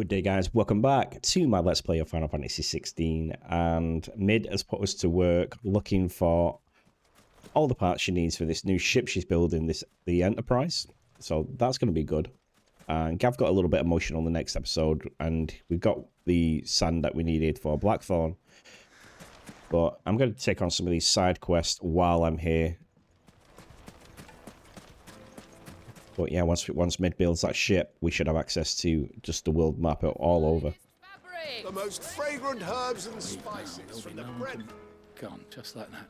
Good day, guys. Welcome back to my Let's Play of Final Fantasy XVI. And Mid has put us to work looking for all the parts she needs for this new ship she's building, the Enterprise. So that's going to be good. And Gav got a little bit emotional in the next episode, and we got the sand that we needed for Blackthorn. But I'm going to take on some of these side quests while I'm here. But yeah, once Mid builds that ship, we should have access to just the world map all over. The most fragrant herbs and spices from the bread. Gone, just like that.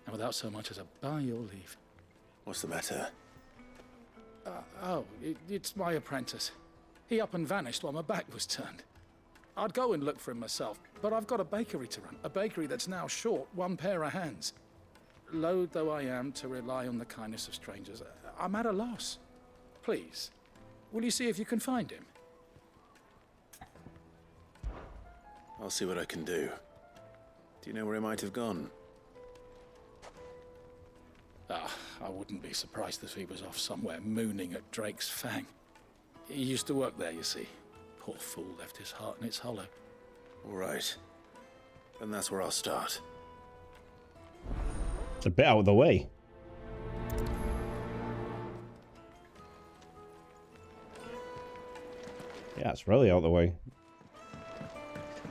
And without so much as a by your leave. What's the matter? It's my apprentice. He up and vanished while my back was turned. I'd go and look for him myself, but I've got a bakery to run. A bakery that's now short one pair of hands. Loath though I am to rely on the kindness of strangers, I'm at a loss. Please, will you see if you can find him? I'll see what I can do. Do you know where he might have gone? I wouldn't be surprised if he was off somewhere mooning at Drake's Fang. He used to work there, you see. Poor fool left his heart in its hollow. All right. Then that's where I'll start. It's a bit out of the way. Yeah, it's really out of the way.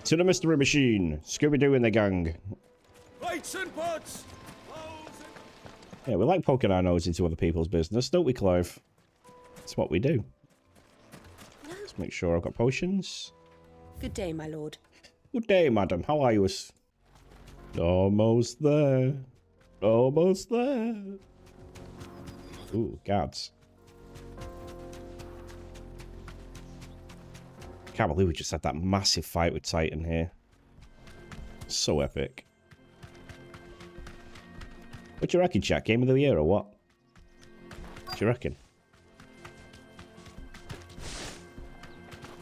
To the mystery machine. Scooby-Doo and the gang. Lights and pots! Yeah, we like poking our nose into other people's business, don't we, Clive? That's what we do. Let's make sure I've got potions. Good day, my lord. Good day, madam. How are you? Almost there. Almost there. Ooh, guards. Can't believe we just had that massive fight with Titan here. So epic. What do you reckon, chat? Game of the year or what? What do you reckon?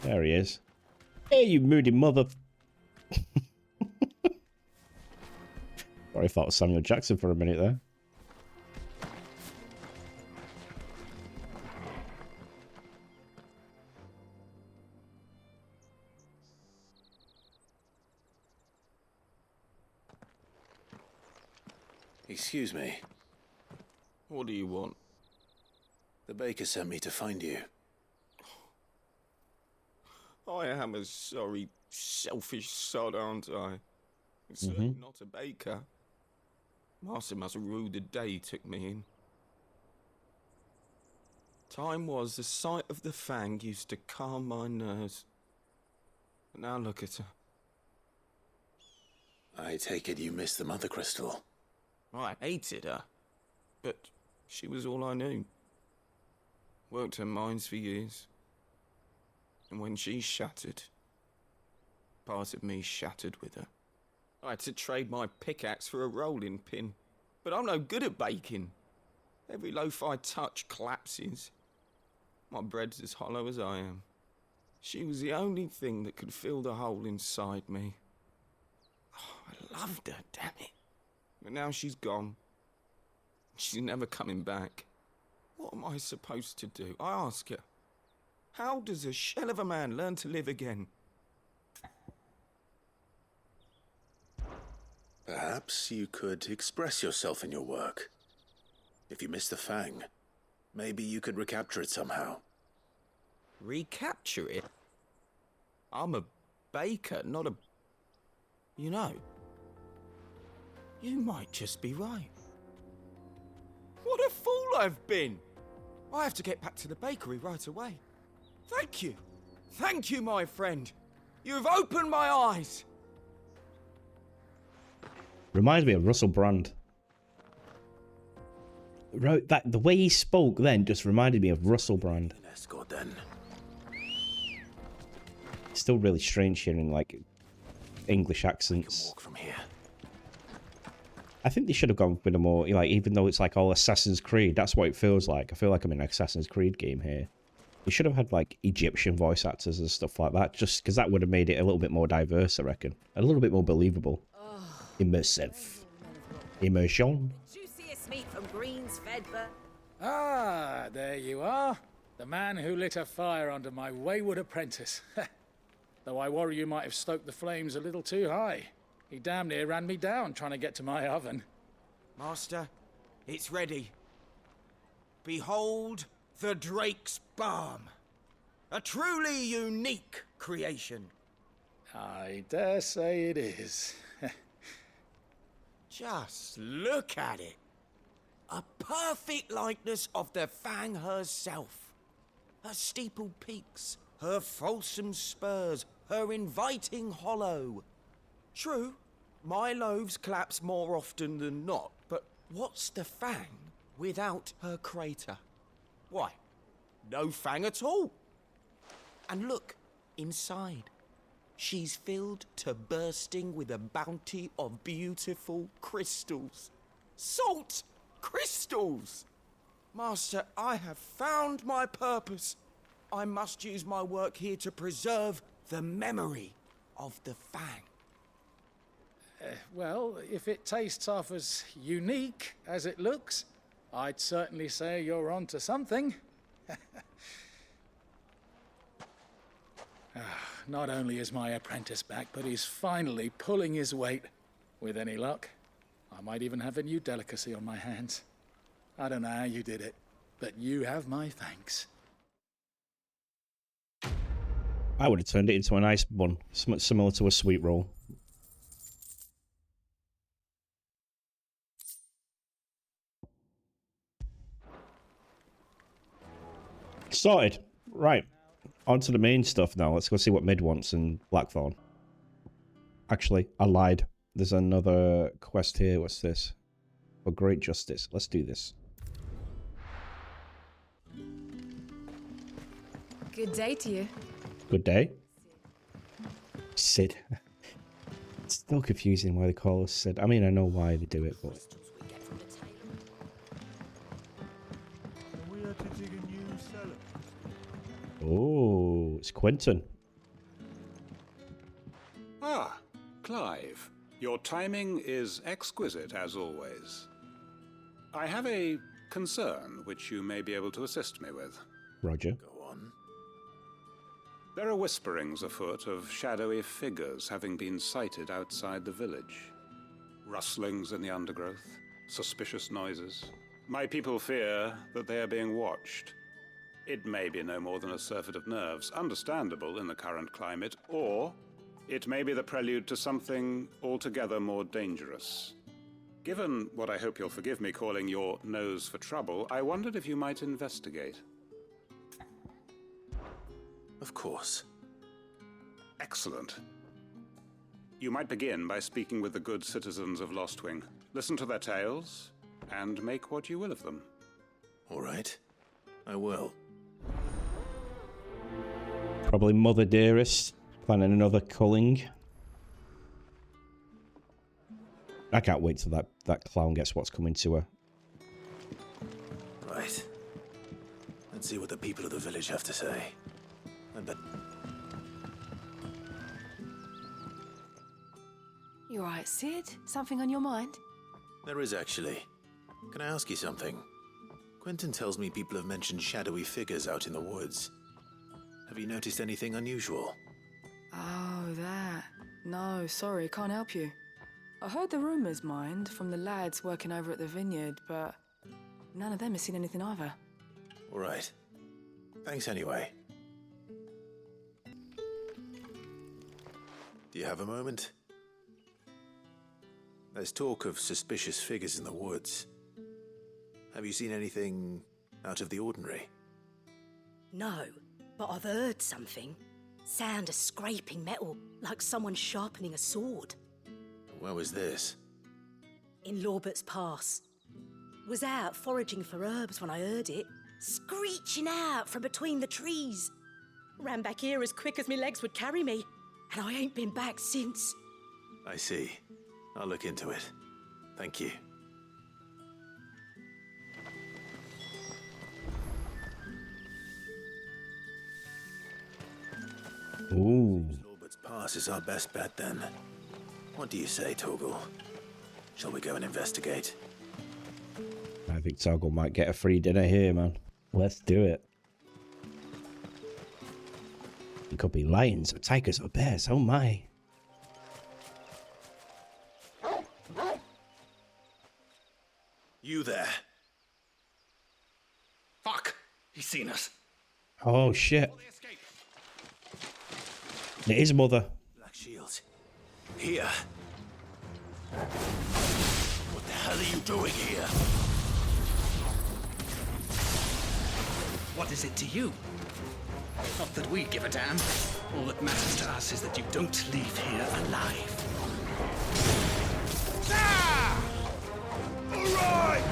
There he is. Hey, you moody mother... Sorry, I thought it was Samuel Jackson for a minute there. Excuse me. What do you want? The baker sent me to find you. I am a sorry, selfish sod, aren't I? It's certainly not a baker. Master must have ruled the day he took me in. Time was the sight of the Fang used to calm my nerves. But now look at her. I take it you missed the Mother Crystal. I hated her, but she was all I knew. Worked her mines for years. And when she shattered, part of me shattered with her. I had to trade my pickaxe for a rolling pin, but I'm no good at baking. Every loaf I touch collapses. My bread's as hollow as I am. She was the only thing that could fill the hole inside me. Oh, I loved her, damn it. But now she's gone. She's never coming back. What am I supposed to do? I ask her. How does a shell of a man learn to live again? Perhaps you could express yourself in your work. If you miss the Fang, maybe you could recapture it somehow. Recapture it? I'm a baker, not a... You know, you might just be right. What a fool I've been! I have to get back to the bakery right away. Thank you. Thank you, my friend. You've opened my eyes. Reminds me of Russell Brand. The way he spoke then just reminded me of Russell Brand. An escort then. It's still really strange hearing like English You accents. walk from here. I think they should have gone with a more, like, even though it's like all Assassin's Creed, that's what it feels like. I feel like I'm in an Assassin's Creed game here. They should have had like Egyptian voice actors and stuff like that, just because that would have made it a little bit more diverse, I reckon. A little bit more believable. Immersive. Immersion. Juiciest meat from greens fed, but Ah, there you are. The man who lit a fire under my wayward apprentice. Though I worry you might have stoked the flames a little too high. He damn near ran me down trying to get to my oven. Master, it's ready. Behold the Drake's Balm. A truly unique creation. I dare say it is. Just look at it. A perfect likeness of the Fang herself. Her steepled peaks, her fulsome spurs, her inviting hollow. True, my loaves collapse more often than not, but what's the Fang without her crater? Why, no Fang at all. And look, inside. She's filled to bursting with a bounty of beautiful crystals. Salt crystals! Master, I have found my purpose. I must use my work here to preserve the memory of the Fang. Well, if it tastes half as unique as it looks, I'd certainly say you're onto something. Not only is my apprentice back, but he's finally pulling his weight. With any luck, I might even have a new delicacy on my hands. I don't know how you did it, but you have my thanks. I would have turned it into an ice bun, similar to a sweet roll. Sorted. Right. On to the main stuff now. Let's go see what Mid wants in Blackthorn. Actually, I lied. There's another quest here. What's this? For great justice. Let's do this. Good day to you. Good day. Sid. It's still confusing why they call us Sid. I mean, I know why they do it, but... Oh, it's Quinton. Ah, Clive. Your timing is exquisite, as always. I have a concern which you may be able to assist me with. Roger. Go on. There are whisperings afoot of shadowy figures having been sighted outside the village. Rustlings in the undergrowth, suspicious noises. My people fear that they are being watched. It may be no more than a surfeit of nerves, understandable in the current climate, or it may be the prelude to something altogether more dangerous. Given what I hope you'll forgive me calling your nose for trouble, I wondered if you might investigate. Of course. Excellent. You might begin by speaking with the good citizens of Lostwing. Listen to their tales, and make what you will of them. All right. I will. Probably Mother Dearest. Planning another culling. I can't wait till that clown gets what's coming to her. Right. Let's see what the people of the village have to say. I bet... You alright, Sid? Something on your mind? There is, actually. Can I ask you something? Quinton tells me people have mentioned shadowy figures out in the woods. Have you noticed anything unusual? Oh, that. No, sorry, can't help you. I heard the rumours, mind, from the lads working over at the vineyard, but none of them has seen anything either. All right. Thanks anyway. Do you have a moment? There's talk of suspicious figures in the woods. Have you seen anything out of the ordinary? No, but I've heard something. Sound of scraping metal, like someone sharpening a sword. Where was this? In Lorbert's Pass. Was out foraging for herbs when I heard it, screeching out from between the trees. Ran back here as quick as my legs would carry me, and I ain't been back since. I see. I'll look into it. Thank you. Ooh. Lorbert's Pass is our best bet then. What do you say, Torgal? Shall we go and investigate? I think Toggle might get a free dinner here, man. Let's do it. It could be lions or tigers or bears. Oh my. You there? Fuck! He's seen us. Oh shit. It is Mother. Black shields. Here. What the hell are you doing here? What is it to you? Not that we give a damn. All that matters to us is that you don't leave here alive. Ah! All right!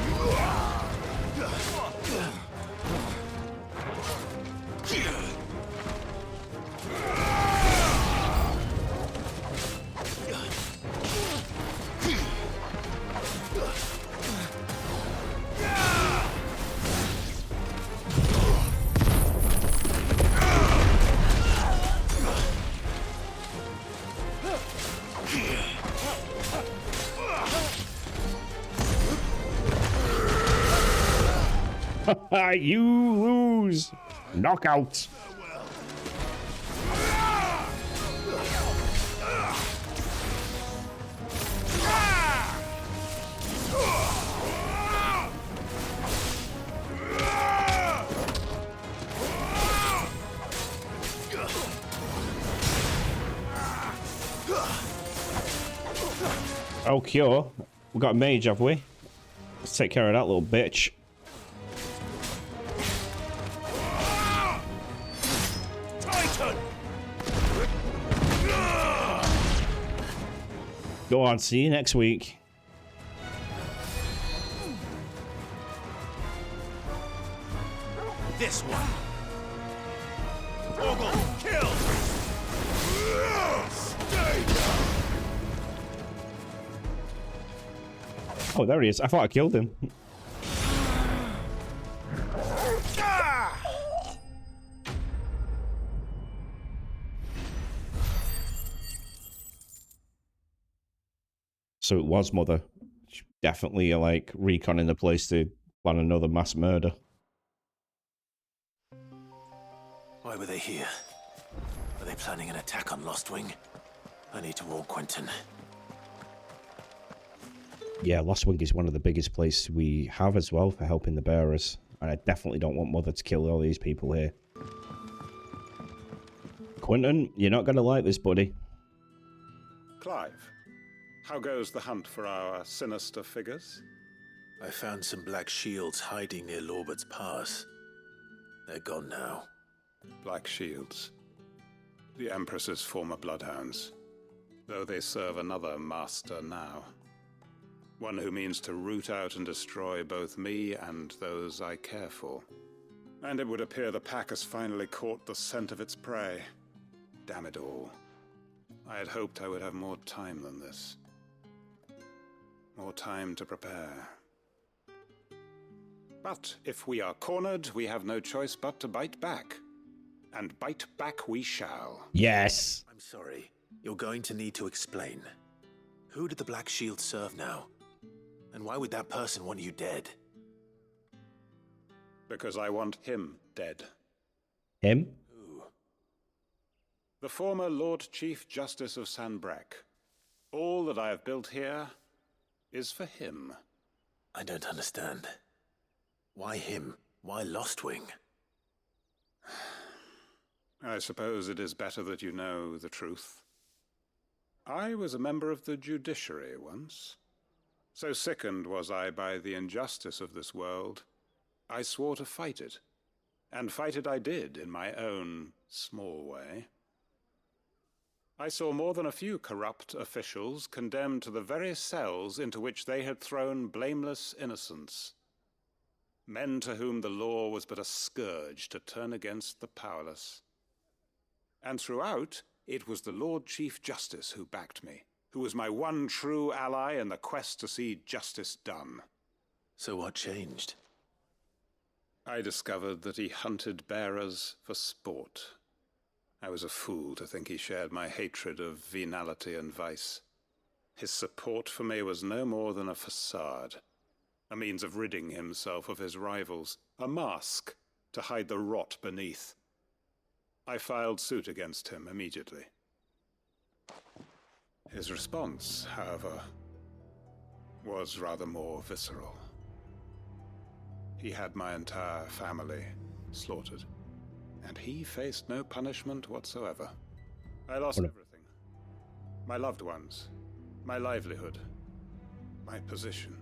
You lose. Knockout. Oh, cure. We've got a mage, have we? Let's take care of that little bitch. Go on, see you next week. This one. Ogle, kill! Oh, there he is. I thought I killed him. So it was Mother. Definitely like reconning the place to plan another mass murder. Why were they here? Are they planning an attack on Lostwing? I need to warn Quinton. Yeah, Lostwing is one of the biggest places we have as well for helping the bearers. And I definitely don't want Mother to kill all these people here. Quinton, you're not going to like this, buddy. Clive, how goes the hunt for our sinister figures? I found some black shields hiding near Lorbert's Pass. They're gone now. Black Shields. The Empress's former bloodhounds. Though they serve another master now. One who means to root out and destroy both me and those I care for. And it would appear the pack has finally caught the scent of its prey. Damn it all. I had hoped I would have more time than this. More time to prepare. But if we are cornered, we have no choice but to bite back. And bite back we shall. Yes. I'm sorry. You're going to need to explain. Who did the Black Shield serve now? And why would that person want you dead? Because I want him dead. Him? Who? The former Lord Chief Justice of Sanbreque. All that I have built here is for him. I don't understand. Why him? Why Lostwing? I suppose it is better that you know the truth. I was a member of the judiciary once. So sickened was I by the injustice of this world, I swore to fight it. And fight it I did in my own small way. I saw more than a few corrupt officials condemned to the very cells into which they had thrown blameless innocents. Men to whom the law was but a scourge to turn against the powerless. And throughout, it was the Lord Chief Justice who backed me, who was my one true ally in the quest to see justice done. So what changed? I discovered that he hunted bearers for sport. I was a fool to think he shared my hatred of venality and vice. His support for me was no more than a facade, a means of ridding himself of his rivals, a mask to hide the rot beneath. I filed suit against him immediately. His response, however, was rather more visceral. He had my entire family slaughtered, and he faced no punishment whatsoever. I lost everything. My loved ones, my livelihood, my position,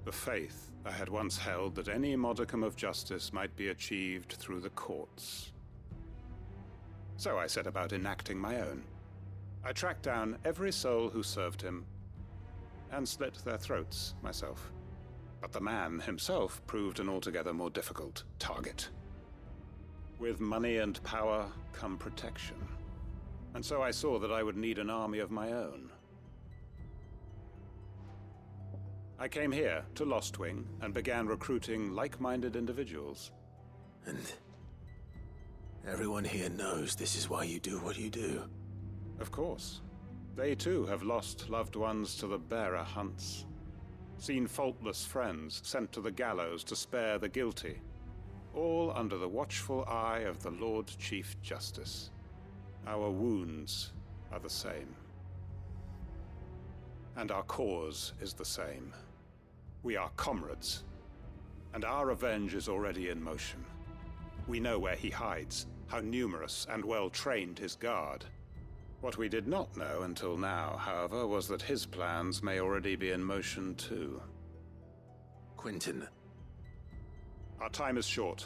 the faith I had once held that any modicum of justice might be achieved through the courts. So I set about enacting my own. I tracked down every soul who served him and slit their throats myself. But the man himself proved an altogether more difficult target. With money and power come protection. And so I saw that I would need an army of my own. I came here to Lostwing and began recruiting like-minded individuals. And everyone here knows this is why you do what you do. Of course. They too have lost loved ones to the bearer hunts. Seen faultless friends sent to the gallows to spare the guilty. All under the watchful eye of the Lord Chief Justice. Our wounds are the same. And our cause is the same. We are comrades. And our revenge is already in motion. We know where he hides, how numerous and well-trained his guard. What we did not know until now, however, was that his plans may already be in motion too. Quinton. Our time is short.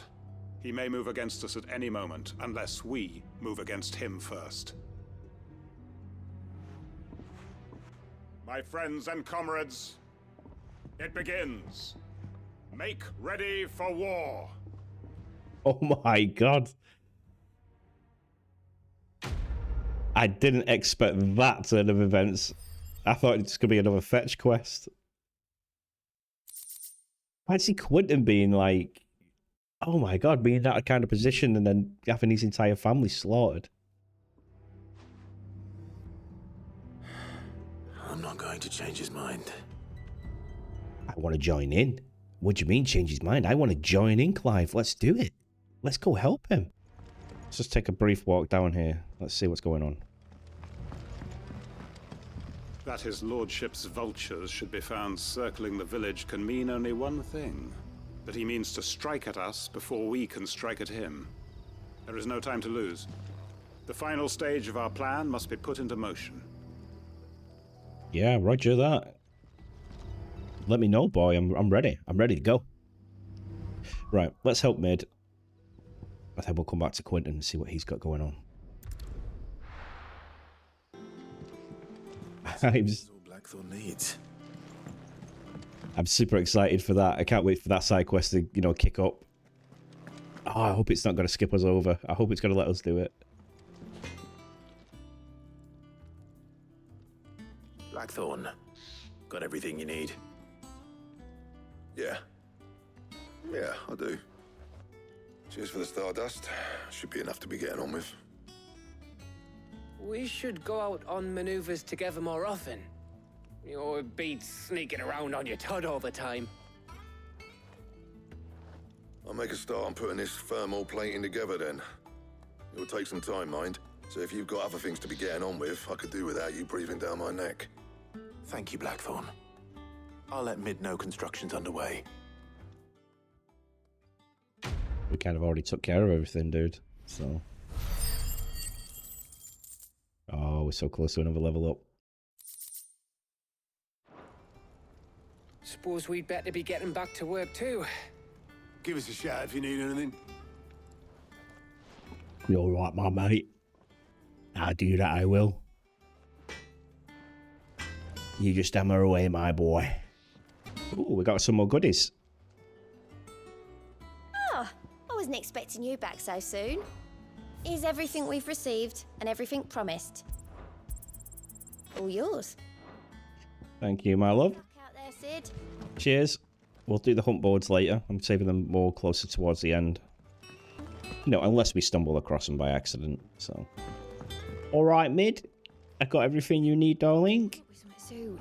He may move against us at any moment, unless we move against him first. My friends and comrades, it begins. Make ready for war. Oh my god. I didn't expect that turn of events. I thought it was going to be another fetch quest. I see Quinton being like, oh my god, being in that kind of position and then having his entire family slaughtered. I'm not going to change his mind. I want to join in. What do you mean change his mind? I want to join in, Clive. Let's do it. Let's go help him. Let's just take a brief walk down here. Let's see what's going on. That his lordship's vultures should be found circling the village can mean only one thing. That he means to strike at us before we can strike at him. There is no time to lose. The final stage of our plan must be put into motion. Yeah, roger that. Let me know, boy. I'm ready. I'm ready to go. Right, let's help Mid. I think we'll come back to Quinton and see what he's got going on. Blackthorn needs. I'm super excited for that. I can't wait for that side quest to, you know, kick up. Oh, I hope it's not going to skip us over. I hope it's going to let us do it. Blackthorn, got everything you need? Yeah, I do. Cheers for the stardust. Should be enough to be getting on with. We should go out on maneuvers together more often. Or be sneaking around on your Todd all the time. I'll make a start on putting this thermal plating together then. It'll take some time, mind. So if you've got other things to be getting on with, I could do without you breathing down my neck. Thank you, Blackthorn. I'll let Mid know construction's underway. We kind of already took care of everything, dude. So. Oh, we're so close to another level up. Suppose we'd better be getting back to work too. Give us a shout if you need anything. You all right, my mate? I'll do that, I will. You just hammer away, my boy. Ooh, we got some more goodies. Oh, I wasn't expecting you back so soon. Here's everything we've received and everything promised. All yours. Thank you, my love. Luck out there, Sid. Cheers. We'll do the hunt boards later. I'm saving them more closer towards the end. No, unless we stumble across them by accident, so. All right, Mid. I got everything you need, darling. Soon.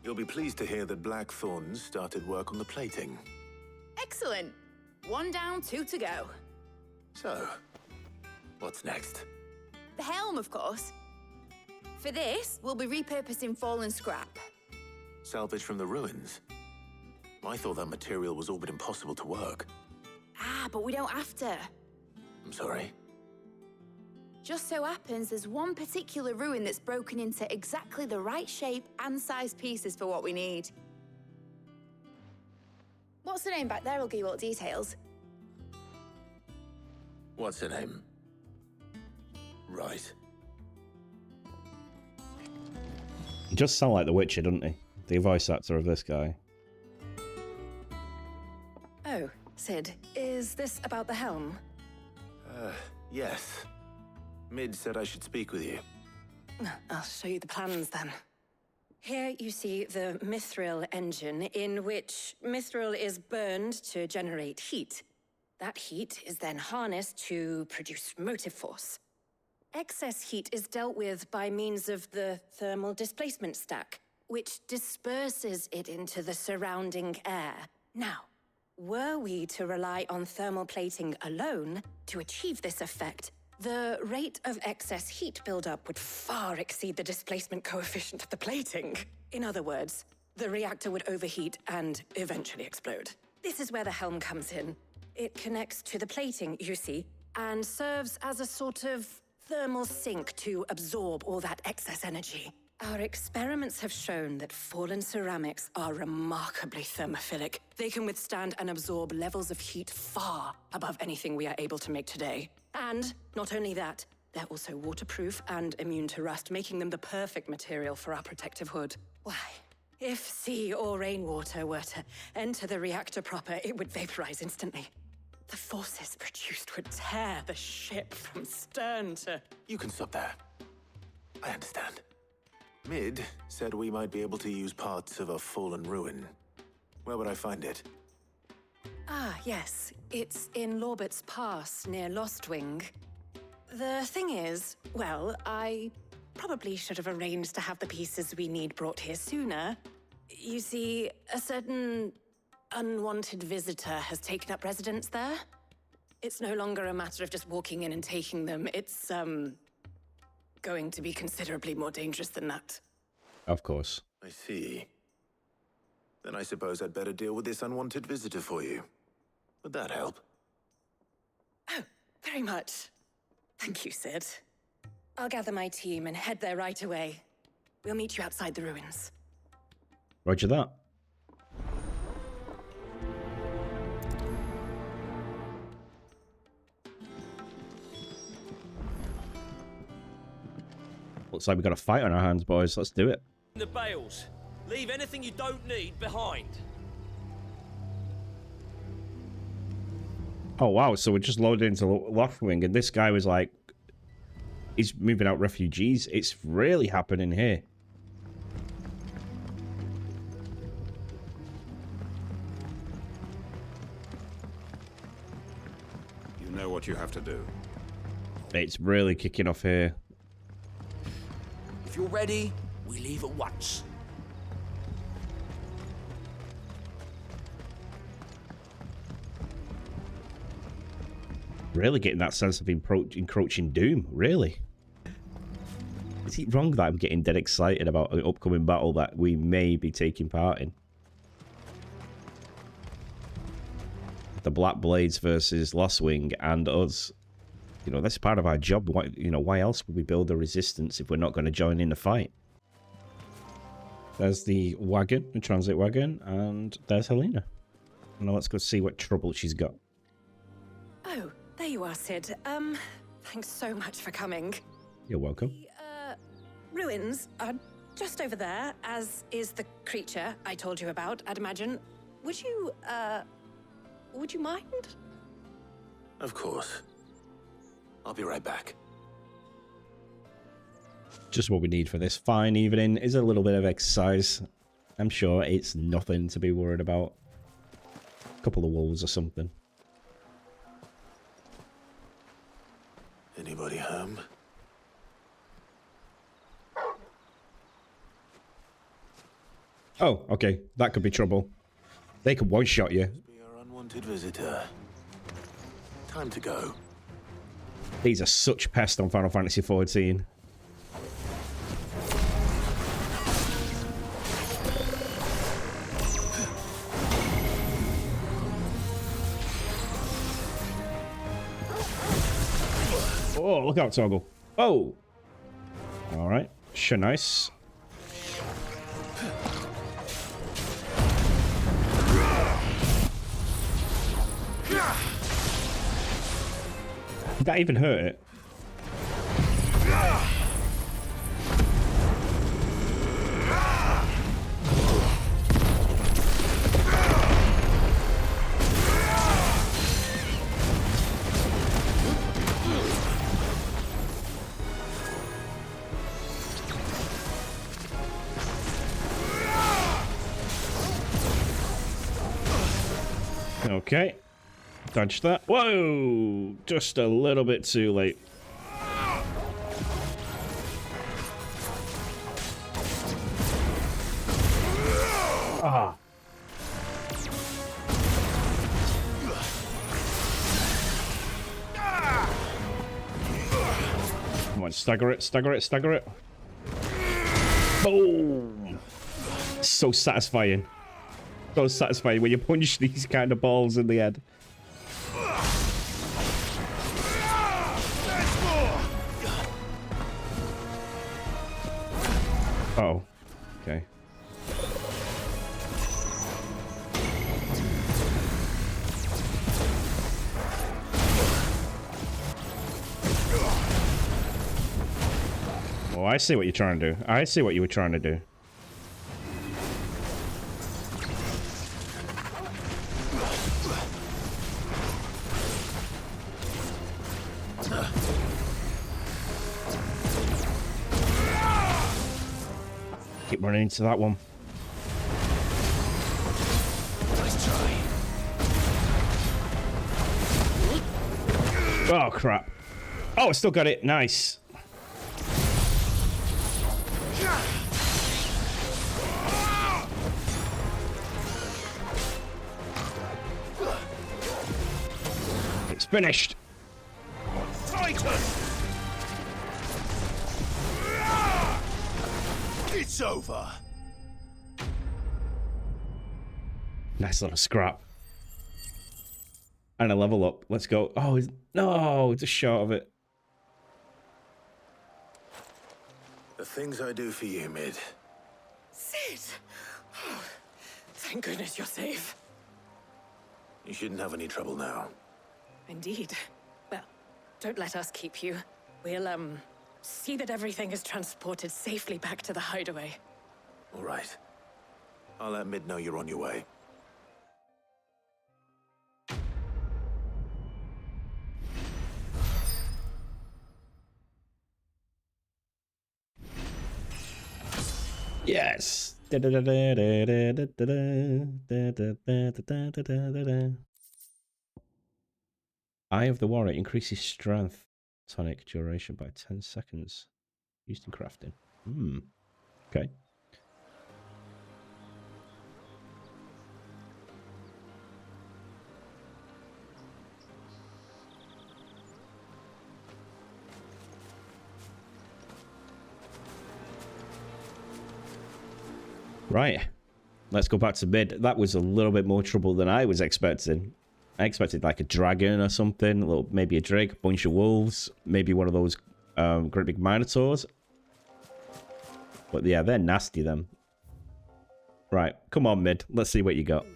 You'll be pleased to hear that Blackthorn's started work on the plating. Excellent. 1 down, 2 to go. So, What's next? The helm, of course. For this, we'll be repurposing fallen scrap. Salvage from the ruins? I thought that material was all but impossible to work. Ah, but we don't have to. I'm sorry. Just so happens there's one particular ruin that's broken into exactly the right shape and size pieces for what we need. What's the name back there? I'll give you all the details. What's her name? Right. He just sound like the Witcher, doesn't he? The voice actor of this guy. Oh, Sid, is this about the helm? Yes. Mid said I should speak with you. I'll show you the plans then. Here you see the mithril engine, in which mithril is burned to generate heat. That heat is then harnessed to produce motive force. Excess heat is dealt with by means of the thermal displacement stack, which disperses it into the surrounding air. Now, were we to rely on thermal plating alone to achieve this effect, the rate of excess heat buildup would far exceed the displacement coefficient of the plating. In other words, the reactor would overheat and eventually explode. This is where the helm comes in. It connects to the plating, you see, and serves as a sort of thermal sink to absorb all that excess energy. Our experiments have shown that fallen ceramics are remarkably thermophilic. They can withstand and absorb levels of heat far above anything we are able to make today. And not only that, they're also waterproof and immune to rust, making them the perfect material for our protective hood. Why, if sea or rainwater were to enter the reactor proper, it would vaporize instantly. The forces produced would tear the ship from stern to... You can stop there. I understand. Mid said we might be able to use parts of a fallen ruin. Where would I find it? Ah, yes. It's in Lorbert's Pass, near Lostwing. The thing is, well, I probably should have arranged to have the pieces we need brought here sooner. You see, a certain unwanted visitor has taken up residence there. It's no longer a matter of just walking in and taking them. It's, going to be considerably more dangerous than that. Of course. I see. Then I suppose I'd better deal with this unwanted visitor for you. Would that help? Oh, very much. Thank you, Sid. I'll gather my team and head there right away. We'll meet you outside the ruins. Roger that. Looks like we've got a fight on our hands, boys. Let's do it. The bales. Leave anything you don't need behind. Oh, wow. So we're just loaded into Lostwing, and this guy was like, he's moving out refugees. It's really happening here. You know what you have to do. It's really kicking off here. If you're ready, we leave at once. Really getting that sense of encroaching doom, really. Is it wrong that I'm getting dead excited about an upcoming battle that we may be taking part in? The Black Blades versus Lostwing and us. You know, that's part of our job. Why, you know, why else would we build a resistance if we're not going to join in the fight? There's the wagon, the transit wagon, and there's Helena. Now let's go see what trouble she's got. Oh, there you are, Sid. Thanks so much for coming. You're welcome. The, ruins are just over there, as is the creature I told you about, I'd imagine. Would you mind? Of course. I'll be right back. Just what we need for this fine evening is a little bit of exercise. I'm sure it's nothing to be worried about. A couple of wolves or something. Anybody home? Oh, okay. That could be trouble. They could one-shot you. Be our unwanted visitor. Time to go. These are such pests on Final Fantasy XIV. Oh, look out, Toggle. Oh! Alright. Sure, nice. Did that even hurt it? Okay. Dodge that. Whoa! Just a little bit too late. Ah. Come on, stagger it, stagger it, stagger it. Boom! So satisfying. So satisfying when you punch these kind of balls in the head. Oh, okay. Oh, I see what you're trying to do. I see what you were trying to do. Keep running into that one. Nice try. Oh, crap. Oh, I still got it. Nice. It's finished. Titan! It's over. Nice little scrap. And a level up. Let's go. Oh, no, just short of it. The things I do for you, Mid. Sid! Oh, thank goodness you're safe. You shouldn't have any trouble now. Indeed. Well, don't let us keep you. We'll, see that everything is transported safely back to the hideaway. All right. I'll let Mid know you're on your way. Yes. Eye of the Warrior increases strength tonic duration by 10 seconds. Used in crafting. Okay. Right. Let's go back to Mid. That was a little bit more trouble than I was expecting. I expected like a dragon or something, a little, maybe a drake, a bunch of wolves, maybe one of those great big minotaurs. But yeah, they're nasty, them. Right, come on, Mid. Let's see what you got.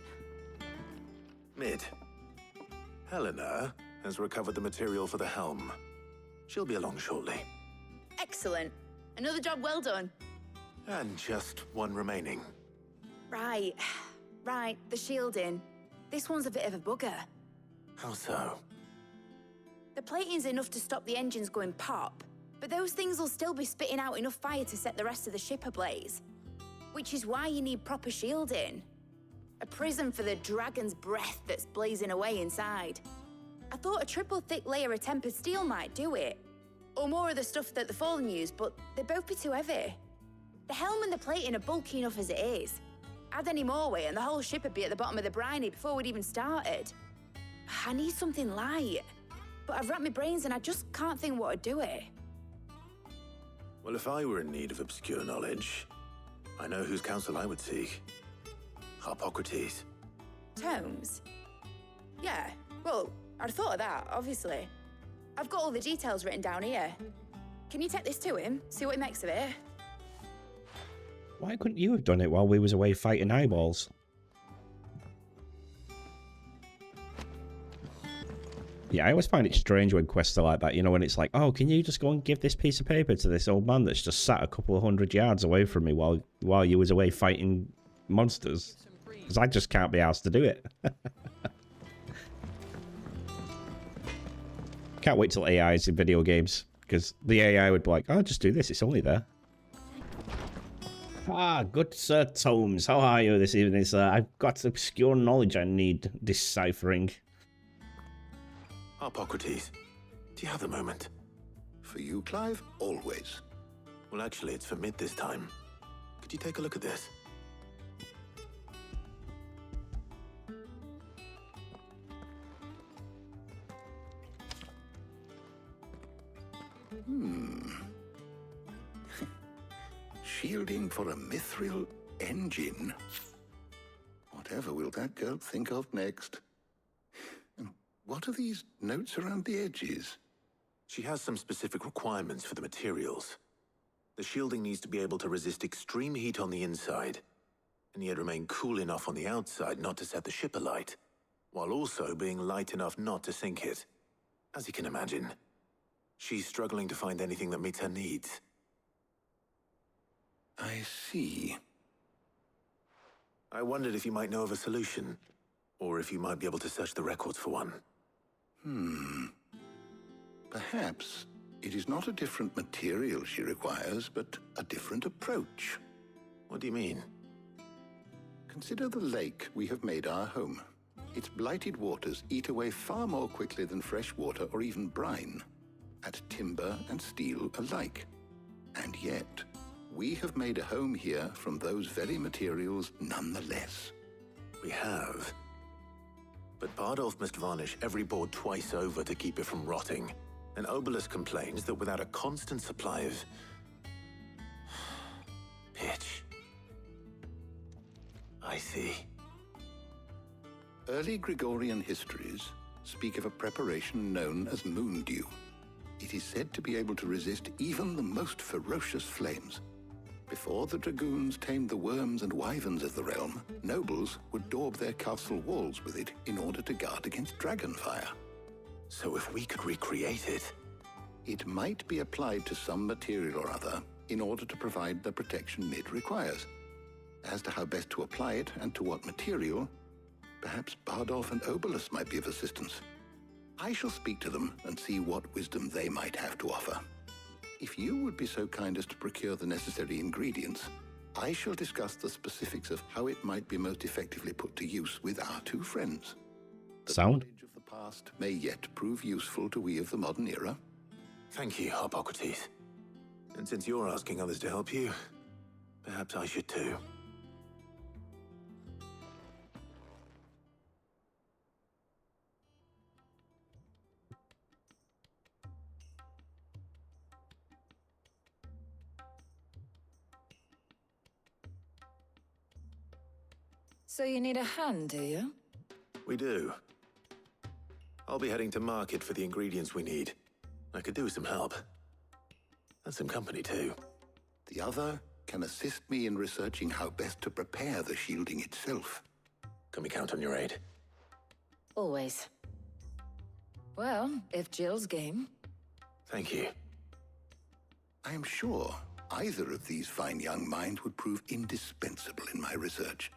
Mid. Helena has recovered the material for the helm. She'll be along shortly. Excellent. Another job well done. And just one remaining. Right. Right, the shielding. This one's a bit of a bugger. How so? The plating's enough to stop the engines going pop, but those things will still be spitting out enough fire to set the rest of the ship ablaze. Which is why you need proper shielding. A prism for the dragon's breath that's blazing away inside. I thought a triple thick layer of tempered steel might do it. Or more of the stuff that the Fallen use, but they'd both be too heavy. The helm and the plating are bulky enough as it is. Add any more weight and the whole ship would be at the bottom of the briny before we'd even started. I need something light. but I've racked my brains and I just can't think what to do it. Well, if I were in need of obscure knowledge, I know whose counsel I would seek. Hippocrates. Tomes? Yeah, well, I'd thought of that, obviously. I've got all the details written down here. Can you take this to him, see what he makes of it? Why couldn't you have done it while we was away fighting eyeballs? Yeah, I always find it strange when quests are like that, you know, when it's like, oh, can you just go and give this piece of paper to this old man that's just sat a couple of 100 yards away from me while you was away fighting monsters? Because I just can't be asked to do it. Can't wait till AI is in video games, because the AI would be like, oh, just do this, it's only there. Ah, good Sir Tomes, how are you this evening, sir? I've got obscure knowledge I need deciphering. Hippocrates, do you have a moment? For you, Clive? Always. Well, actually, it's for Mid this time. Could you take a look at this? Shielding for a mithril engine? Whatever will that girl think of next? And what are these notes around the edges? She has some specific requirements for the materials. The shielding needs to be able to resist extreme heat on the inside, and yet remain cool enough on the outside not to set the ship alight, while also being light enough not to sink it. As you can imagine, she's struggling to find anything that meets her needs. I see. I wondered if you might know of a solution, or if you might be able to search the records for one. Perhaps it is not a different material she requires, but a different approach. What do you mean? Consider the lake we have made our home. Its blighted waters eat away far more quickly than fresh water or even brine, at timber and steel alike. And yet, we have made a home here from those very materials nonetheless. We have. But Bardolph must varnish every board twice over to keep it from rotting. And Obelus complains that without a constant supply of pitch. I see. Early Gregorian histories speak of a preparation known as moon dew. It is said to be able to resist even the most ferocious flames. Before the dragoons tamed the worms and wyverns of the realm, nobles would daub their castle walls with it in order to guard against dragonfire. So if we could recreate it... It might be applied to some material or other in order to provide the protection Mid requires. As to how best to apply it and to what material, perhaps Bardolph and Obelus might be of assistance. I shall speak to them and see what wisdom they might have to offer. If you would be so kind as to procure the necessary ingredients, I shall discuss the specifics of how it might be most effectively put to use with our two friends. The knowledge of the past may yet prove useful to we of the modern era. Thank you, Hippocrates. And since you're asking others to help you, perhaps I should too. So you need a hand, do you? We do. I'll be heading to market for the ingredients we need. I could do with some help. And some company too. The other can assist me in researching how best to prepare the shielding itself. Can we count on your aid? Always. Well, if Jill's game. Thank you. I am sure either of these fine young minds would prove indispensable in my research.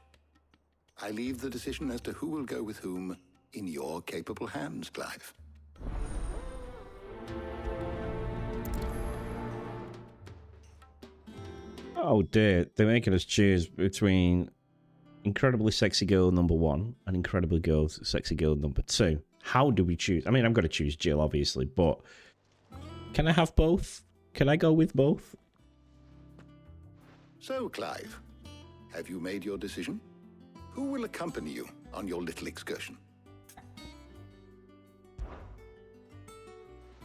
I leave the decision as to who will go with whom in your capable hands, Clive. Oh dear, they're making us choose between incredibly sexy girl number 1 and incredibly sexy girl number 2. How do we choose? I mean, I'm going to choose Jill, obviously, but can I have both? Can I go with both? So, Clive, have you made your decision? Who will accompany you on your little excursion?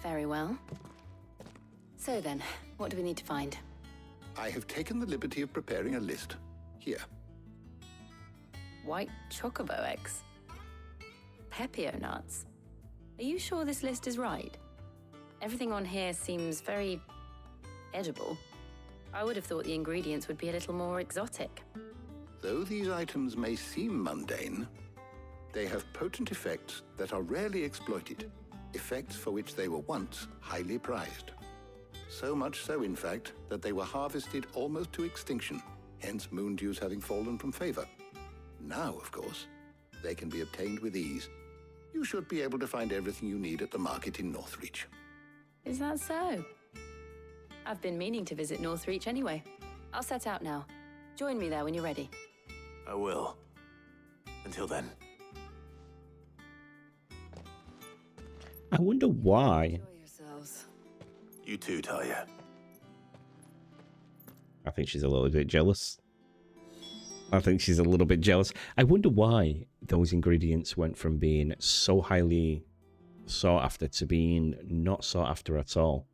Very well. So then, what do we need to find? I have taken the liberty of preparing a list. Here. White chocobo eggs. Pepio nuts. Are you sure this list is right? Everything on here seems very edible. I would have thought the ingredients would be a little more exotic. Though these items may seem mundane, they have potent effects that are rarely exploited, effects for which they were once highly prized. So much so, in fact, that they were harvested almost to extinction, hence moon dews having fallen from favor. Now, of course, they can be obtained with ease. You should be able to find everything you need at the market in Northreach. Is that so? I've been meaning to visit Northreach anyway. I'll set out now. Join me there when you're ready. I will. Until then. I wonder why. Enjoy yourselves. You too, Talia. I think she's a little bit jealous. I wonder why those ingredients went from being so highly sought after to being not sought after at all.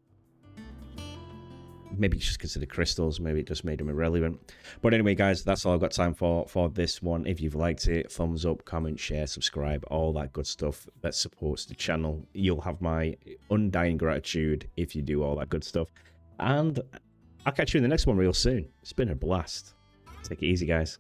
Maybe just because of the crystals, maybe it just made them irrelevant. But anyway, guys, that's all I've got time for this one. If you've liked it, thumbs up, comment, share, subscribe, all that good stuff that supports the channel. You'll have my undying gratitude if you do all that good stuff. And I'll catch you in the next one real soon. It's been a blast. Take it easy, guys.